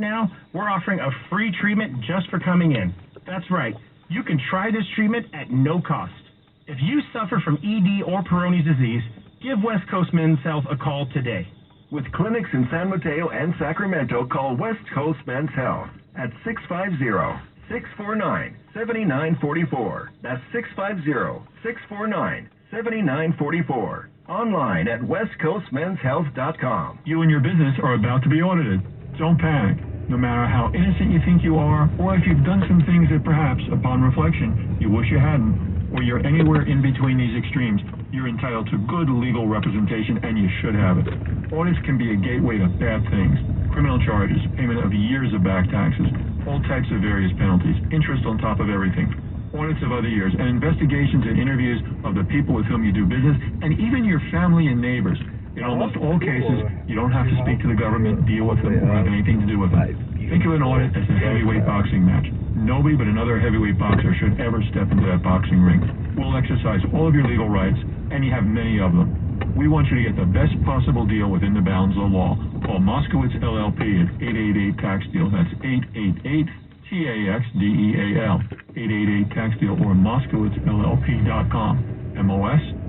now, we're offering a free treatment just for coming in. That's right. You can try this treatment at no cost. If you suffer from ED or Peyronie's disease, give West Coast Men's Health a call today. With clinics in San Mateo and Sacramento, call West Coast Men's Health at 650-649-7944. That's 650-649-7944. Online at westcoastmenshealth.com. You and your business are about to be audited. Don't panic. No matter how innocent you think you are, or if you've done some things that perhaps, upon reflection, you wish you hadn't, or you're anywhere in between these extremes, you're entitled to good legal representation, and you should have it. Audits can be a gateway to bad things. Criminal charges, payment of years of back taxes, all types of various penalties, interest on top of everything, audits of other years, and investigations and interviews of the people with whom you do business, and even your family and neighbors. In almost all cases, you don't have to speak to the government, deal with them, or have anything to do with them. Think of an audit as a heavyweight boxing match. Nobody but another heavyweight boxer should ever step into that boxing ring. We'll exercise all of your legal rights, and you have many of them. We want you to get the best possible deal within the bounds of the law. Call Moskowitz LLP at 888-TAX-DEAL. That's 888-TAXDEAL. 888-TAX-DEAL or MoskowitzLLP.com. Moskowitz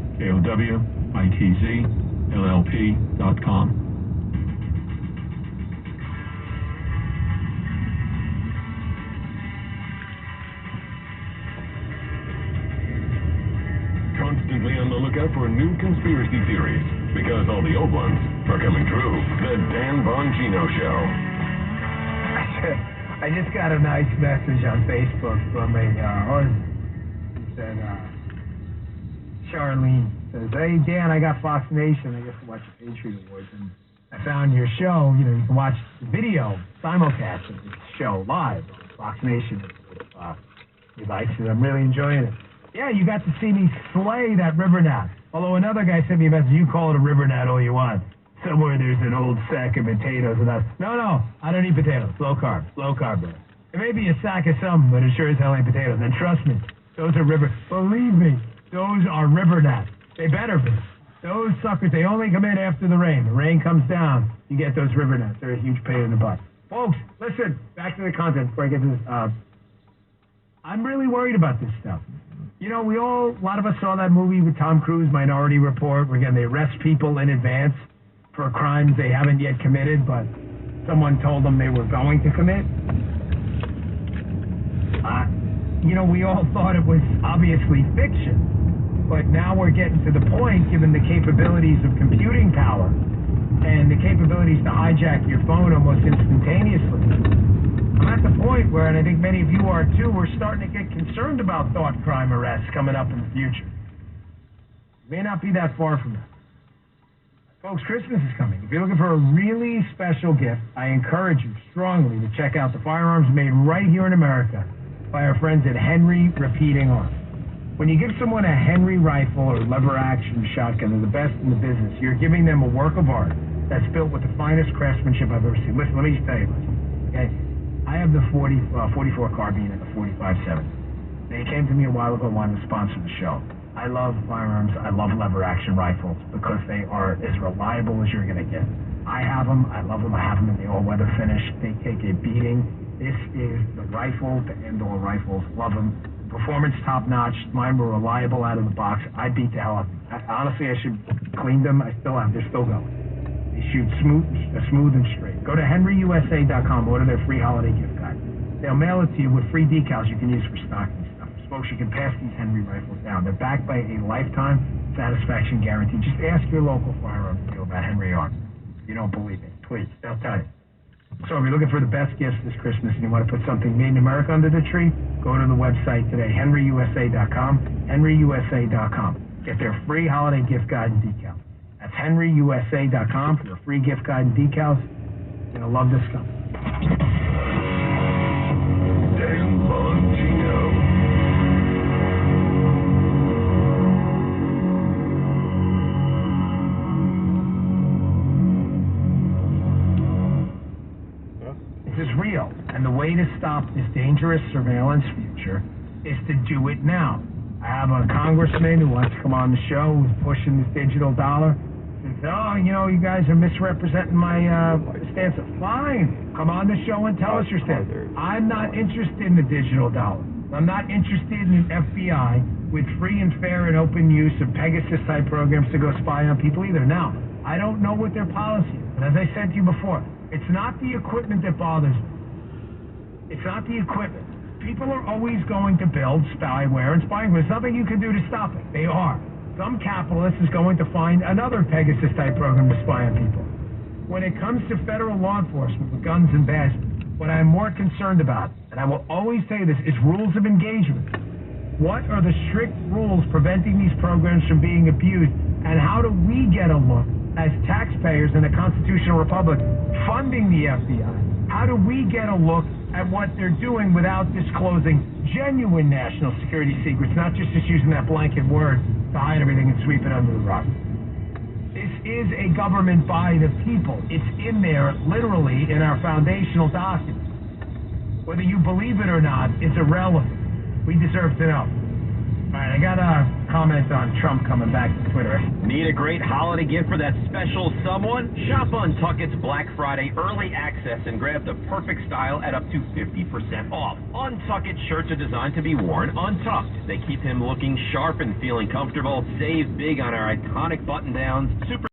LLP.com. Constantly on the lookout for new conspiracy theories, because all the old ones are coming true. The Dan Bongino Show. I just got a nice message on Facebook from a said, Charlene says, "Hey Dan, I got Fox Nation. I guess to watch the Patriot Awards, and I found your show. You know, you can watch the video simulcast of the show live on Fox Nation devices. I'm really enjoying it. Yeah, you got to see me slay that river gnat. Although another guy sent me a message, you call it a river gnat all you want. Somewhere there's an old sack of potatoes and that. No, I don't eat potatoes. Low carb, bro. It may be a sack of something, but it sure as hell ain't potatoes. And trust me, those are believe me, those are river gnats. They better be. Those suckers, they only come in after the rain. The rain comes down, you get those river gnats. They're a huge pain in the butt. Folks, listen, back to the content before I get to this. I'm really worried about this stuff. You know, a lot of us saw that movie with Tom Cruise, Minority Report, where again, they arrest people in advance for crimes they haven't yet committed, but someone told them they were going to commit. You know, we all thought it was obviously fiction, but now we're getting to the point, given the capabilities of computing power and the capabilities to hijack your phone almost instantaneously. I'm at the point where, and I think many of you are too, we're starting to get concerned about thought crime arrests coming up in the future. It may not be that far from now. Folks, Christmas is coming. If you're looking for a really special gift, I encourage you strongly to check out the firearms made right here in America by our friends at Henry Repeating Arms. When you give someone a Henry rifle or lever action shotgun, they're the best in the business. You're giving them a work of art that's built with the finest craftsmanship I've ever seen. Listen, let me just tell you, okay? I have the 44 carbine and the 45-7. They came to me a while ago, wanted to sponsor the show. I love firearms. I love lever-action rifles because they are as reliable as you're going to get. I have them. I love them. I have them in the all-weather finish. They take a beating. This is the rifle, the end-all rifles. Love them. Performance top-notch. Mine were reliable out of the box. I beat the hell out of them. Honestly, I should clean them. I still have. They're still going. They shoot smooth and straight. Go to henryusa.com. Order their free holiday gift card. They'll mail it to you with free decals you can use for stocking stuff. Folks, you can pass these Henry rifles down. They're backed by a lifetime satisfaction guarantee. Just ask your local firearms dealer about Henry Arms. If you don't believe me, please, they'll tell you. So if you're looking for the best gifts this Christmas and you want to put something made in America under the tree, go to the website today, henryusa.com, henryusa.com. Get their free holiday gift guide and decals. That's henryusa.com for your free gift guide and decals. You're going to love this stuff. Dan Bongino. This is real, and the way to stop this dangerous surveillance future is to do it now. I have a congressman who wants to come on the show who's pushing this digital dollar. Says, oh, you know, you guys are misrepresenting my stance. Fine. Come on the show and tell us your stance. I'm not interested in the digital dollar. I'm not interested in an FBI with free and fair and open use of Pegasus-type programs to go spy on people either. Now, I don't know what their policy is. And as I said to you before, it's not the equipment that bothers me. It's not the equipment. People are always going to build spyware and spying. There's nothing you can do to stop it. They are. Some capitalist is going to find another Pegasus-type program to spy on people. When it comes to federal law enforcement with guns and badges, what I'm more concerned about, and I will always say this, is rules of engagement. What are the strict rules preventing these programs from being abused? And how do we get a look as taxpayers in a constitutional republic funding the FBI? How do we get a look at what they're doing without disclosing genuine national security secrets, not just using that blanket word to hide everything and sweep it under the rug? This is a government by the people. It's in there, literally, in our foundational documents. Whether you believe it or not, it's irrelevant. We deserve to know. All right, I got a comment on Trump coming back to Twitter. Need a great holiday gift for that special someone? Shop Untuckit's Black Friday early access and grab the perfect style at up to 50% off. Untuckit shirts are designed to be worn untucked. They keep him looking sharp and feeling comfortable. Save big on our iconic button-downs. Super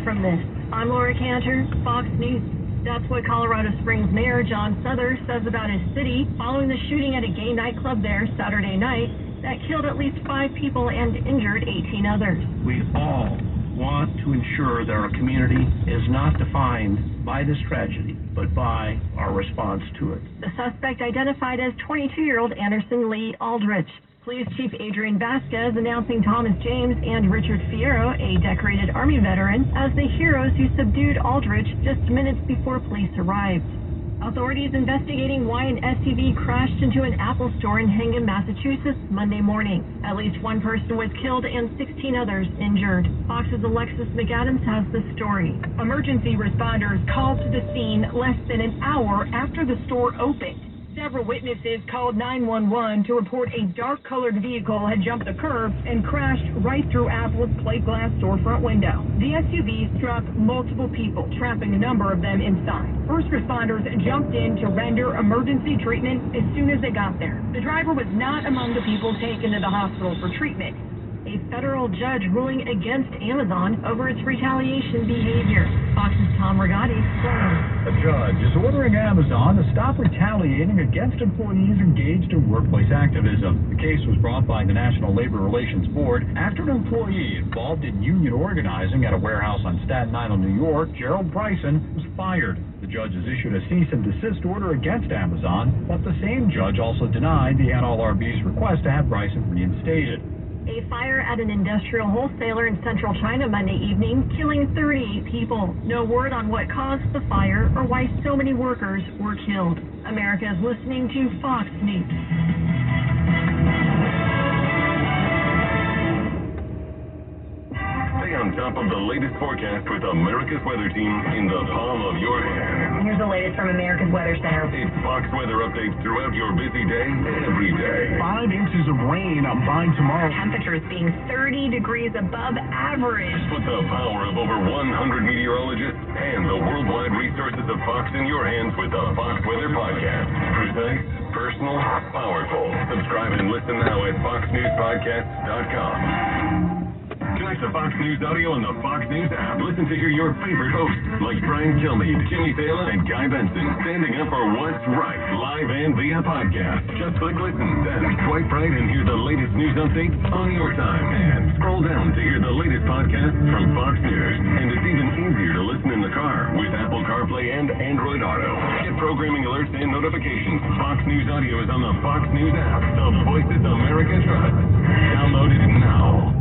From this, I'm Laura Cantor, Fox News. That's what Colorado Springs Mayor John Sutter says about his city following the shooting at a gay nightclub there Saturday night that killed at least 5 people and injured 18 others. We all want to ensure that our community is not defined by this tragedy, but by our response to it. The suspect identified as 22-year-old Anderson Lee Aldrich. Police Chief Adrian Vasquez announcing Thomas James and Richard Fierro, a decorated Army veteran, as the heroes who subdued Aldrich just minutes before police arrived. Authorities investigating why an SUV crashed into an Apple store in Hingham, Massachusetts, Monday morning. At least 1 person was killed and 16 others injured. Fox's Alexis McAdams has the story. Emergency responders called to the scene less than an hour after the store opened. Several witnesses called 911 to report a dark-colored vehicle had jumped the curb and crashed right through Apple's plate glass storefront window. The SUV struck multiple people, trapping a number of them inside. First responders jumped in to render emergency treatment as soon as they got there. The driver was not among the people taken to the hospital for treatment. A federal judge ruling against Amazon over its retaliation behavior. Fox's Tom Rigotti explains. A judge is ordering Amazon to stop retaliating against employees engaged in workplace activism. The case was brought by the National Labor Relations Board after an employee involved in union organizing at a warehouse on Staten Island, New York, Gerald Bryson, was fired. The judge has issued a cease and desist order against Amazon, but the same judge also denied the NLRB's request to have Bryson reinstated. A fire at an industrial wholesaler in central China Monday evening, killing 38 people. No word on what caused the fire or why so many workers were killed. America is listening to Fox News. Stay on top of the latest forecast with America's Weather Team in the palm of your hand. Here's the latest from America's Weather Center. It's Fox weather updates throughout your busy day, every day. 5 inches of rain by tomorrow. Temperatures being 30 degrees above average. Put the power of over 100 meteorologists and the worldwide resources of Fox in your hands with the Fox Weather Podcast. Precise, personal, powerful. Subscribe and listen now at foxnewspodcast.com. Connect to Fox News Audio on the Fox News app. Listen to hear your favorite hosts like Brian Kilmeade, Jimmy Thalen, and Guy Benson standing up for what's right, live and via podcast. Just click listen, then swipe right and hear the latest news updates on your time. And scroll down to hear the latest podcast from Fox News. And it's even easier to listen in the car with Apple CarPlay and Android Auto. Get programming alerts and notifications. Fox News Audio is on the Fox News app. The voices America trusts. Download it now.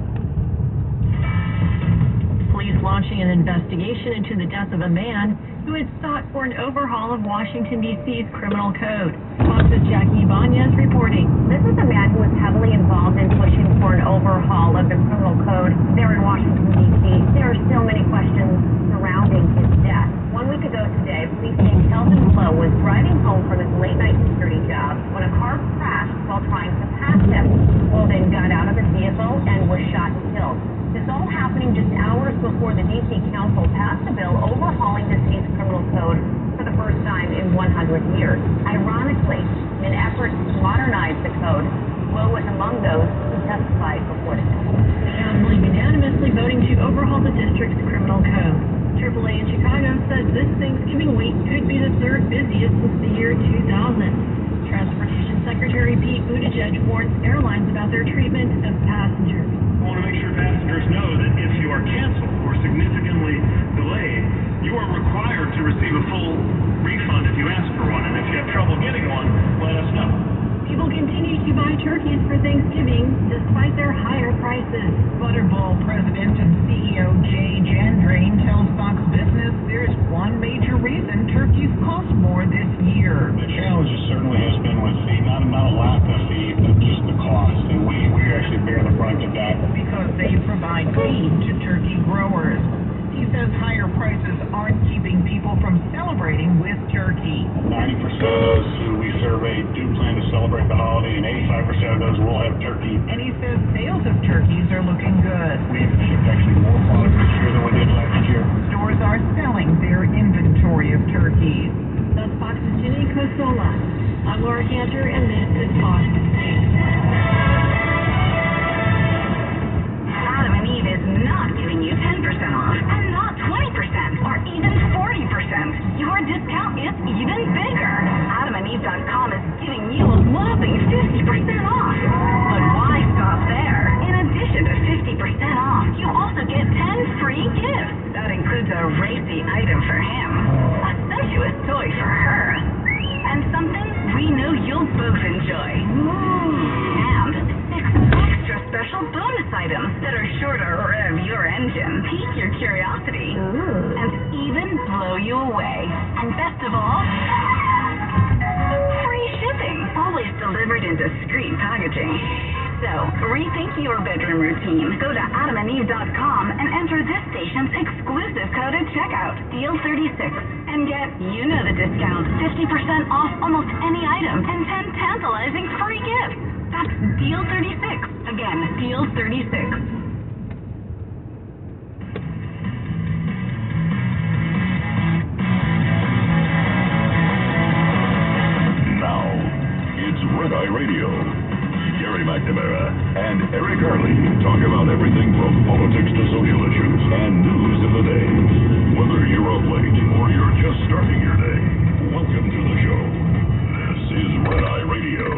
Police launching an investigation into the death of a man who had sought for an overhaul of Washington, D.C.'s criminal code. Fox's Jackie Ibanez reporting. This is a man who was heavily involved in pushing for an overhaul of the criminal code there in Washington, D.C. There are still many questions surrounding his death. 1 week ago today, police say Kelvin Flo was driving home from his late-night security job when a car crashed while trying to pass him. Flo then got out of his vehicle and was shot and killed. This all happening just hours before the D.C. Council passed a bill overhauling the state's criminal code for the first time in 100 years. Ironically, in an effort to modernize the code, Flo was among those who testified before the Council. The Council unanimously voting to overhaul the district's criminal code. AAA in Chicago says this Thanksgiving week could be the third busiest since the year 2000. Transportation Secretary Pete Buttigieg warns airlines about their treatment of passengers. I want to make sure passengers know that if you are canceled or significantly delayed, you are required to receive a full refund if you ask for one. And if you have trouble getting one, let us know. People continue to buy turkeys for Thanksgiving despite their higher prices. Butterball President and CEO Jay Jandrain tells Fox Business there's one major reason turkeys cost more this year. The challenge certainly has been with feed, not a lack of feed, but just the cost. And we actually bear the brunt of that. Because they provide feed to turkey growers. He says higher prices aren't keeping people from celebrating with turkey. 90% of those who we surveyed do plan to celebrate the holiday, and 85% of those will have turkey. And he says sales of turkeys are looking good. We've shipped actually more product this year than we did last year. Stores are selling their inventory of turkeys. That's Fox's Jenny Cosola. I'm Laura Cantor, and this is Fox News. Adam and Eve is not giving you 10% off, and not 20%, or even 40%. Your discount is even bigger. AdamandEve.com is giving you a whopping 50% off. But why stop there? In addition to 50% off, you also get 10 free gifts. That includes a racy item for him, a sensuous toy for her, and something we know you'll both enjoy. And 6 extra special bonus items that are sure to rev your engine, pique your curiosity, and even blow you away. And best of all, free shipping, always delivered in discreet packaging. So, rethink your bedroom routine. Go to AdamandEve.com and enter this station's exclusive code at checkout, Deal36, and get, you know the discount, 50% off almost any item, and 10 tantalizing free gifts. That's Deal36. Again, Deal36. Now, it's Red Eye Radio. Gary McNamara and Eric Harley talk about everything from politics to social issues and news of the day. Whether you're up late or you're just starting your day, welcome to the show. This is Red Eye Radio.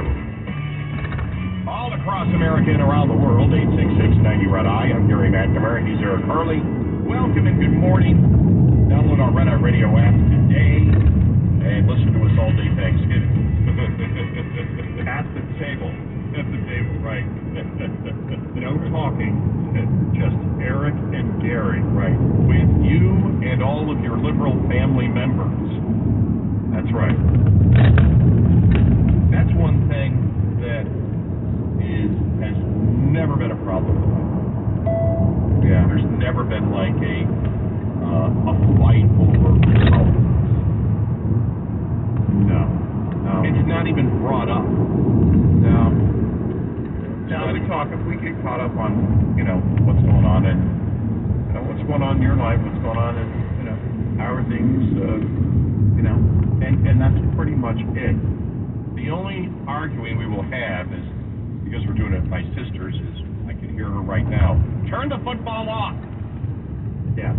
All across America and around the world, 866-90-RED-EYE. I'm Gary McNamara. He's Eric Harley. Welcome and good morning. Download our Red Eye Radio app today and listen to us all day Thanksgiving. At the table. At the table, right. No talking, just Eric and Gary. Right. With you and all of your liberal family members. That's right. That's one thing that has never been a problem with life. Yeah, there's never been like a fight over politics. No. It's not even brought up. No. Now if we get caught up on, what's going on and, what's going on in your life, what's going on in, how are things, and that's pretty much it. The only arguing we will have is, because we're doing it with my sisters, is I can hear her right now. Turn the football off. Yeah.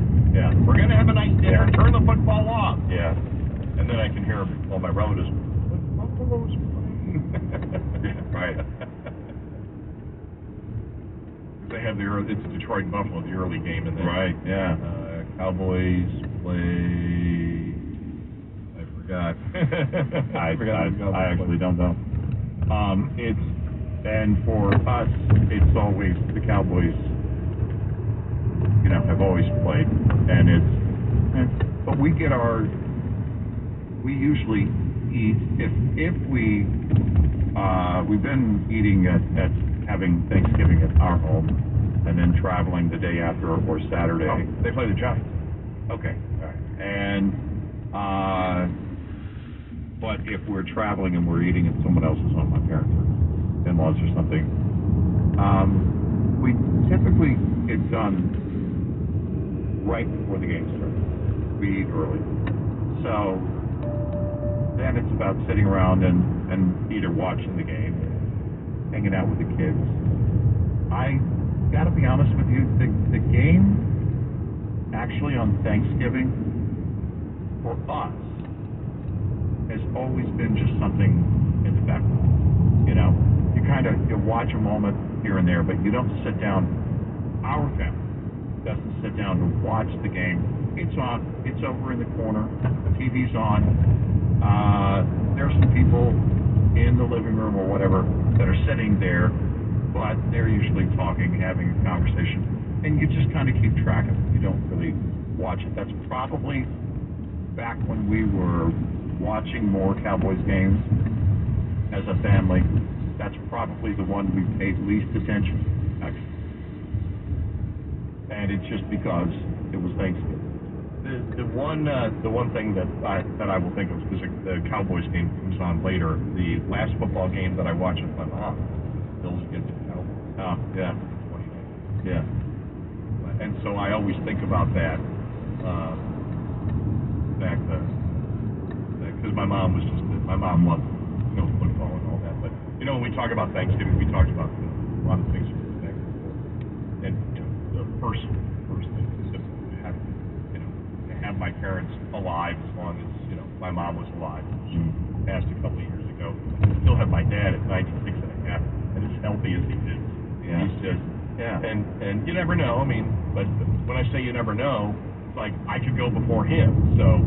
We're going to have a nice dinner. Yeah. Turn the football off. Yeah. And then I can hear all my relatives. Buffalo's playing. Right. They have it's Detroit and Buffalo, the early game, and then right. Yeah. Cowboys play. I forgot. I actually don't know. And for us, it's always the Cowboys. Have always played, and but we usually eat if we've been eating at having Thanksgiving at our home, and then traveling the day after or Saturday. Oh, they play the Giants. Okay, all right. And but if we're traveling and we're eating at someone else's home, my parents or in-laws or something, we typically get done right before the game starts. We eat early. So then it's about sitting around and either watching the game, hanging out with the kids. I gotta be honest with you, the game actually on Thanksgiving for us has always been just something in the background. You watch a moment here and there, but you don't sit down. Our family doesn't sit down to watch the game. It's on. It's over in the corner. The TV's on. There's some people in the living room or whatever that are sitting there, but they're usually talking, having a conversation, and you just kind of keep track of it. You don't really watch it. That's probably back when we were watching more Cowboys games as a family. That's probably the one we paid least attention, actually. And it's just because it was Thanksgiving. The one thing that I will think of, because the Cowboys game comes on later, the last football game that I watched with my mom, Bills against the Cowboys. Oh, yeah. 2019. Yeah. And so I always think about that back then, because my mom loved football and all that. But when we talk about Thanksgiving, we talked about a lot of things from back and forth. And the first thing is to have my parents alive as long as my mom was alive. She passed a couple of years ago. I still have my dad at 96 and a half, and as healthy as he is. Yeah. He's just and you never know. I mean, but when I say you never know, it's like I could go before him. So,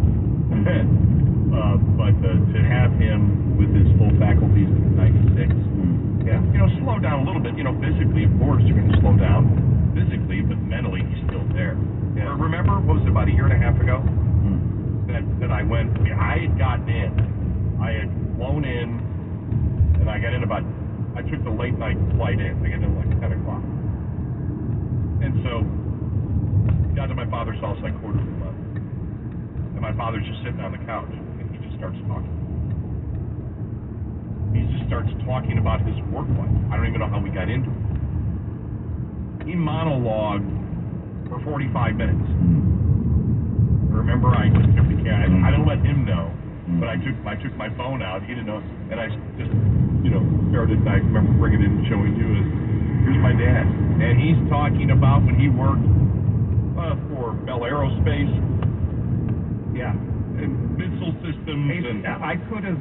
but to have him with his full faculties at 96, slow down a little bit. Physically, of course, you're going to slow down physically, but mentally, he's still there. Yeah. Remember, what was it, about a year and a half ago? That I went, I had gotten in. I had flown in, and I took the late night flight in. I got in like 10 o'clock. And so, got to my father's house like 11:15. And my father's just sitting on the couch, and he just starts talking. He just starts talking about his work life. I don't even know how we got into it. He monologued for 45 minutes. Remember, I just took the camera. I didn't let him know, but I took my phone out. He didn't know, and I just, started. I remember bringing it and showing you. Here's my dad, and he's talking about when he worked for Bell Aerospace. Yeah, and missile systems. And I could have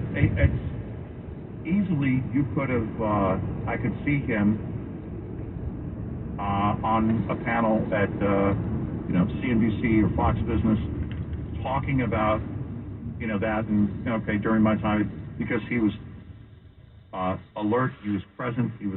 easily. You could have. I could see him on a panel at CNBC or Fox Business talking about, that, and, during my time, because he was alert, he was present, he was